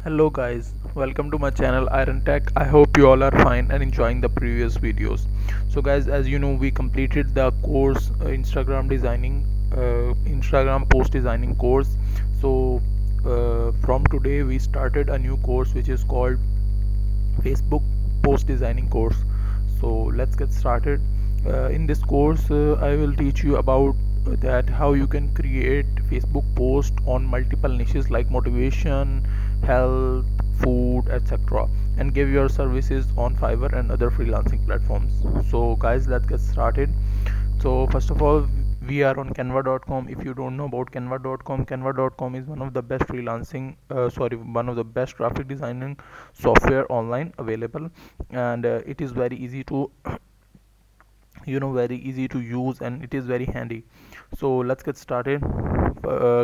Hello guys, welcome to my channel Iron Tech. I hope you all are fine and enjoying the previous videos. So guys, as you know, we completed the course Instagram post designing course. So from today we started a new course which is called Facebook post designing course. So let's get started. In this course I will teach you about that how you can create Facebook post on multiple niches like motivation, health, food, etc., and give your services on Fiverr and other freelancing platforms. So guys, let's get started. So first of all, we are on canva.com. If you don't know about canva.com is one of the best one of the best graphic designing software online available, and it is very easy to very easy to use, and it is very handy. So let's get started.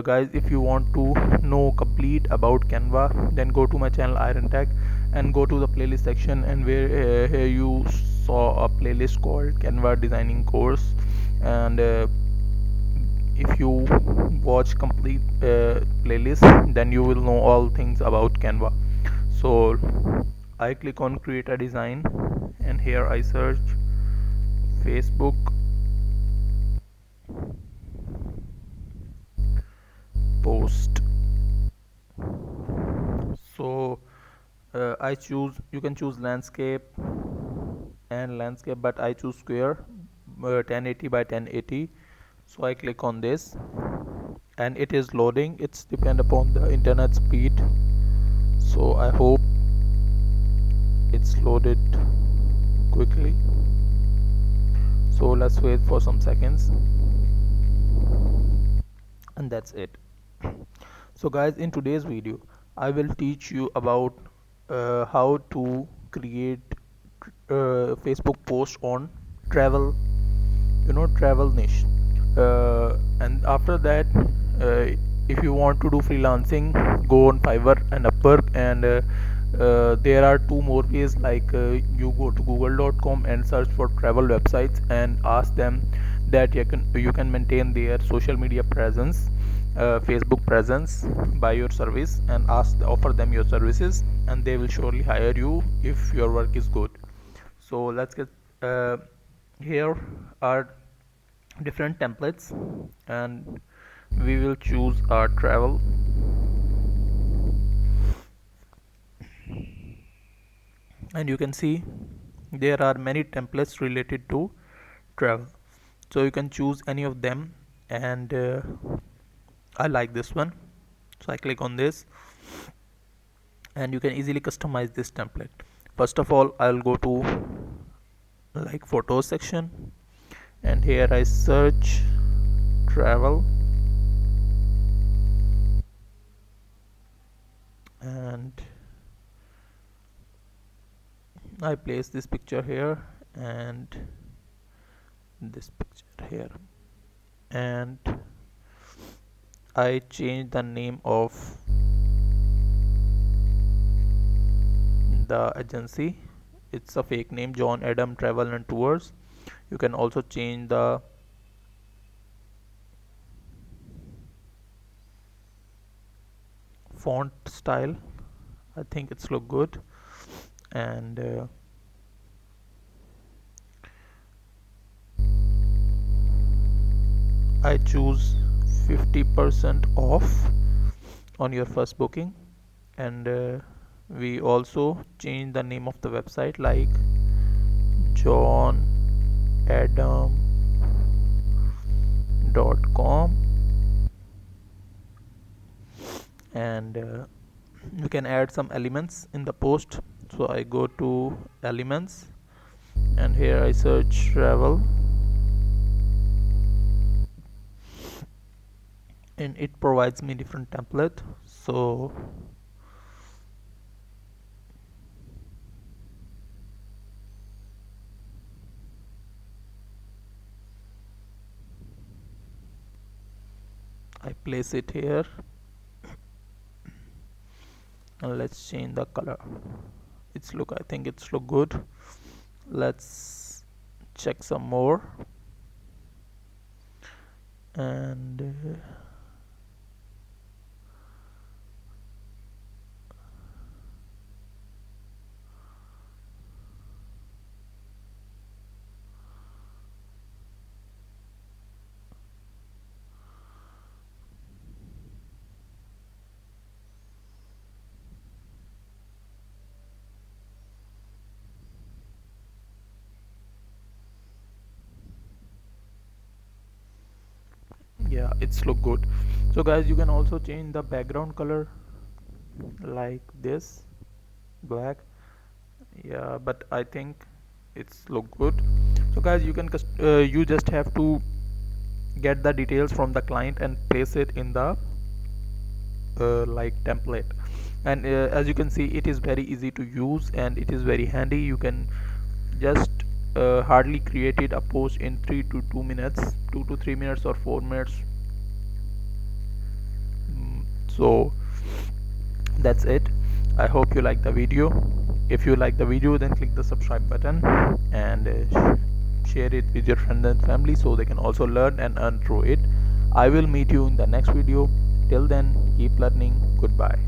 Guys, if you want to know complete about Canva, then go to my channel Iron Tech and go to the playlist section, and where here you saw a playlist called Canva designing course. And if you watch complete playlist, then you will know all things about Canva. So I click on create a design, and here I search Facebook post. So I choose, you can choose landscape and landscape, but I choose square, 1080 by 1080. So I click on this, and it is loading. It's depend upon the internet speed, so I hope it's loaded quickly. So let's wait for some seconds, and that's it. So guys, in today's video I will teach you about how to create Facebook post on travel, travel niche. And after that, if you want to do freelancing, go on Fiverr and Upwork. And there are two more ways, like you go to google.com and search for travel websites and ask them that you can maintain their social media presence, Facebook presence by your service, and offer them your services, and they will surely hire you if your work is good. So let's get here are different templates, and we will choose our travel. And you can see there are many templates related to travel, so you can choose any of them. And I like this one, so I click on this, and you can easily customize this template. First of all, I'll go to like photos section, and here I search travel, and I place this picture here and this picture here, and I change the name of the agency. It's a fake name, John Adam Travel and Tours. You can also change the font style. I think it's look good. And I choose 50% off on your first booking. And we also change the name of the website, like johnadam.com. And you can add some elements in the post. So I go to elements, and here I search travel, and it provides me different template. So I place it here, and let's change the color. I think it's look good. Let's check some more. And Yeah, it's look good. So guys, you can also change the background color like this, black. Yeah, but I think it's look good. So guys, you just have to get the details from the client and place it in the like template. And as you can see, it is very easy to use and it is very handy. You can just hardly created a post in 3 to 2 minutes, 2 to 3 minutes or 4 minutes. So that's it. I hope you like the video. If you like the video, then click the subscribe button and share it with your friends and family so they can also learn and earn through it. I will meet you in the next video. Till then, keep learning. Goodbye.